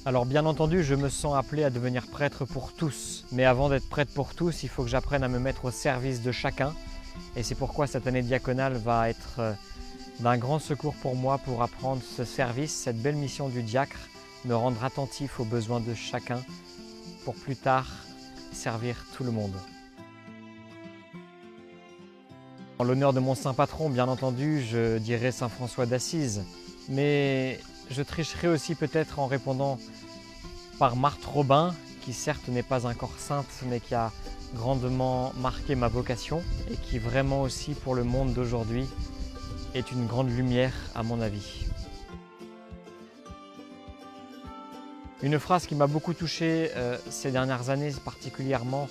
Alors bien entendu, je me sens appelé à devenir prêtre pour tous. Mais avant d'être prêtre pour tous, il faut que j'apprenne à me mettre au service de chacun. Et c'est pourquoi cette année diaconale va être d'un grand secours pour moi pour apprendre ce service, cette belle mission du diacre, me rendre attentif aux besoins de chacun pour plus tard servir tout le monde. En l'honneur de mon saint patron, bien entendu, je dirai saint François d'Assise. Mais je tricherai aussi peut-être en répondant par Marthe Robin, qui certes n'est pas encore sainte, mais qui a grandement marqué ma vocation et qui vraiment aussi pour le monde d'aujourd'hui est une grande lumière à mon avis. Une phrase qui m'a beaucoup touché ces dernières années, particulièrement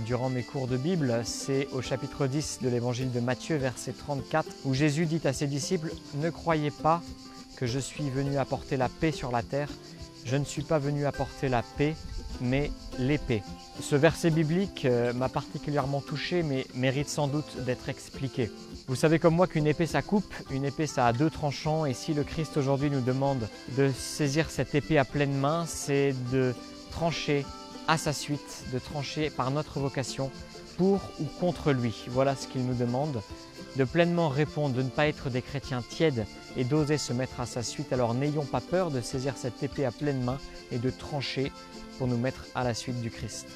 durant mes cours de Bible, c'est au chapitre 10 de l'évangile de Matthieu, verset 34, où Jésus dit à ses disciples « Ne croyez pas que je suis venu apporter la paix sur la terre. Je ne suis pas venu apporter la paix, mais l'épée. » Ce verset biblique m'a particulièrement touché, mais mérite sans doute d'être expliqué. Vous savez comme moi qu'une épée ça coupe, une épée ça a deux tranchants, et si le Christ aujourd'hui nous demande de saisir cette épée à pleine main, c'est de trancher à sa suite, de trancher par notre vocation pour ou contre lui. Voilà ce qu'il nous demande, de pleinement répondre, de ne pas être des chrétiens tièdes et d'oser se mettre à sa suite. Alors n'ayons pas peur de saisir cette épée à pleine main et de trancher pour nous mettre à la suite du Christ.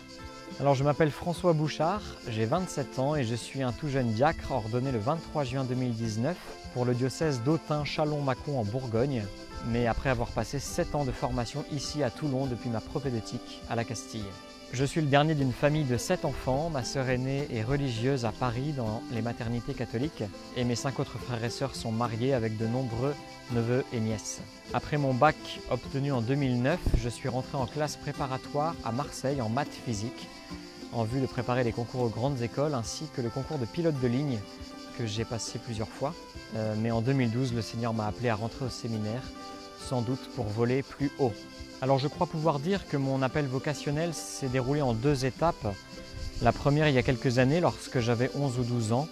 Alors je m'appelle François Bouchard, j'ai 27 ans et je suis un tout jeune diacre ordonné le 23 juin 2019 pour le diocèse d'Autun-Châlons-Mâcon en Bourgogne, mais après avoir passé 7 ans de formation ici à Toulon depuis ma propédeutique à la Castille. Je suis le dernier d'une famille de 7 enfants, ma sœur aînée est religieuse à Paris dans les maternités catholiques et mes 5 autres frères et sœurs sont mariés avec de nombreux neveux et nièces. Après mon bac obtenu en 2009, je suis rentré en classe préparatoire à Marseille en maths physique en vue de préparer les concours aux grandes écoles ainsi que le concours de pilote de ligne que j'ai passé plusieurs fois. Mais en 2012, le Seigneur m'a appelé à rentrer au séminaire, sans doute pour voler plus haut. Alors je crois pouvoir dire que mon appel vocationnel s'est déroulé en 2 étapes. La première il y a quelques années, lorsque j'avais 11 ou 12 ans.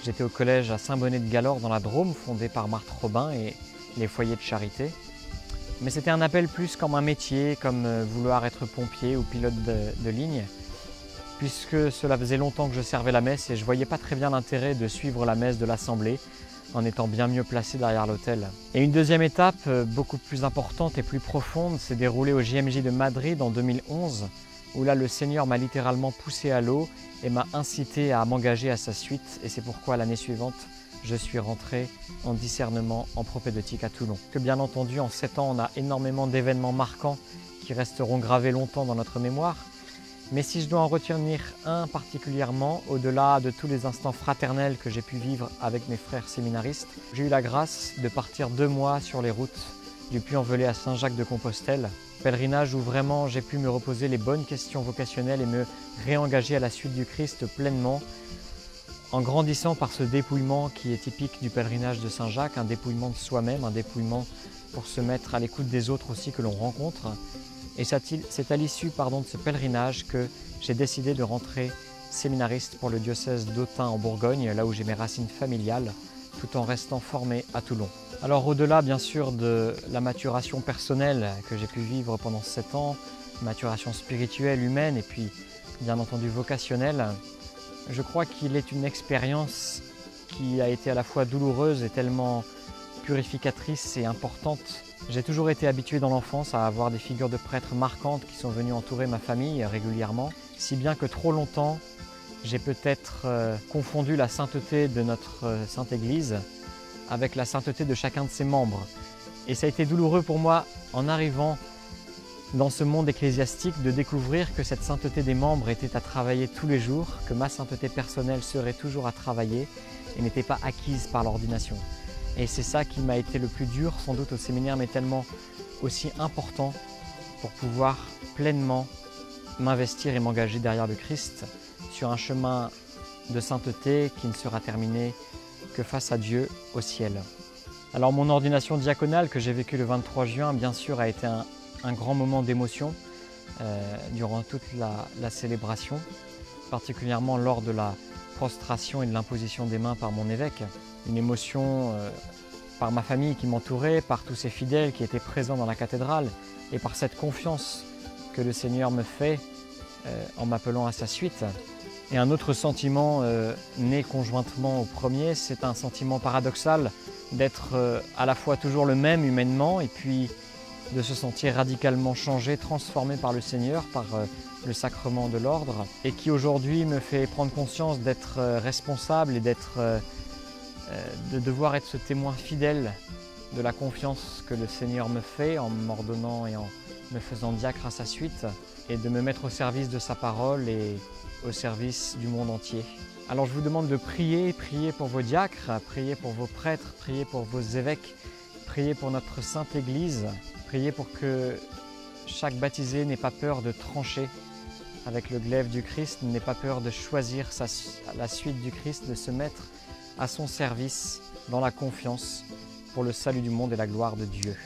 J'étais au collège à Saint-Bonnet-de-Galor dans la Drôme, fondé par Marthe Robin et les foyers de charité. Mais c'était un appel plus comme un métier, comme vouloir être pompier ou pilote de ligne, puisque cela faisait longtemps que je servais la messe et je ne voyais pas très bien l'intérêt de suivre la messe de l'Assemblée en étant bien mieux placé derrière l'autel. Et une deuxième étape, beaucoup plus importante et plus profonde, s'est déroulée au JMJ de Madrid en 2011, où là le Seigneur m'a littéralement poussé à l'eau et m'a incité à m'engager à sa suite. Et c'est pourquoi l'année suivante, je suis rentré en discernement en propédeutique à Toulon. Que bien entendu, en 7 ans, on a énormément d'événements marquants qui resteront gravés longtemps dans notre mémoire. Mais si je dois en retenir un particulièrement, au-delà de tous les instants fraternels que j'ai pu vivre avec mes frères séminaristes, j'ai eu la grâce de partir 2 mois sur les routes du Puy-en-Velay à Saint-Jacques-de-Compostelle. Pèlerinage où vraiment j'ai pu me reposer les bonnes questions vocationnelles et me réengager à la suite du Christ pleinement, en grandissant par ce dépouillement qui est typique du pèlerinage de Saint-Jacques, un dépouillement de soi-même, un dépouillement pour se mettre à l'écoute des autres aussi que l'on rencontre. Et c'est à l'issue de ce pèlerinage que j'ai décidé de rentrer séminariste pour le diocèse d'Autun en Bourgogne, là où j'ai mes racines familiales, tout en restant formé à Toulon. Alors au-delà bien sûr de la maturation personnelle que j'ai pu vivre pendant 7 ans, maturation spirituelle, humaine et puis bien entendu vocationnelle, je crois qu'il est une expérience qui a été à la fois douloureuse et tellement purificatrice et importante. J'ai toujours été habitué dans l'enfance à avoir des figures de prêtres marquantes qui sont venues entourer ma famille régulièrement, si bien que trop longtemps, j'ai peut-être confondu la sainteté de notre Sainte Église avec la sainteté de chacun de ses membres. Et ça a été douloureux pour moi, en arrivant dans ce monde ecclésiastique, de découvrir que cette sainteté des membres était à travailler tous les jours, que ma sainteté personnelle serait toujours à travailler et n'était pas acquise par l'ordination. Et c'est ça qui m'a été le plus dur, sans doute au séminaire, mais tellement aussi important pour pouvoir pleinement m'investir et m'engager derrière le Christ sur un chemin de sainteté qui ne sera terminé que face à Dieu au ciel. Alors mon ordination diaconale que j'ai vécue le 23 juin, bien sûr, a été un grand moment d'émotion durant toute la célébration, particulièrement lors de la prostration et de l'imposition des mains par mon évêque. Une émotion par ma famille qui m'entourait, par tous ces fidèles qui étaient présents dans la cathédrale et par cette confiance que le Seigneur me fait en m'appelant à sa suite. Et un autre sentiment né conjointement au premier, c'est un sentiment paradoxal d'être à la fois toujours le même humainement et puis de se sentir radicalement changé, transformé par le Seigneur, par le sacrement de l'ordre, et qui aujourd'hui me fait prendre conscience d'être responsable et de devoir être ce témoin fidèle de la confiance que le Seigneur me fait en m'ordonnant et en me faisant diacre à sa suite, et de me mettre au service de sa parole et au service du monde entier. Alors je vous demande de prier pour vos diacres, prier pour vos prêtres, prier pour vos évêques, prier pour notre Sainte Église, prier pour que chaque baptisé n'ait pas peur de trancher avec le glaive du Christ, n'ait pas peur de choisir la suite du Christ, de se mettre à son service dans la confiance pour le salut du monde et la gloire de Dieu.